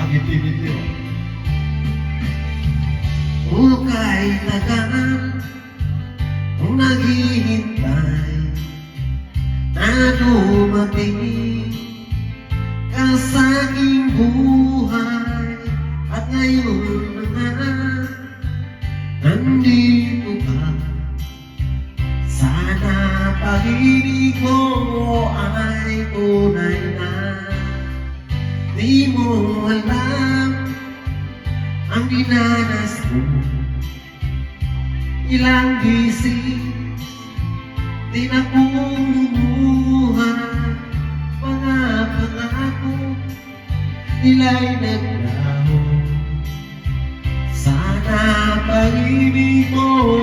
ngiti-ngiti. Hukay tagal kung naghihintay na dumating ka sa aking buhay. At ngayon na nandito ka, sana pag-ibig mo ay tunay na. Di mo alam ang dinanas mo, ilang bisis di na kumuha. Mga pangako nila'y naglaho, sana pag-ibig mo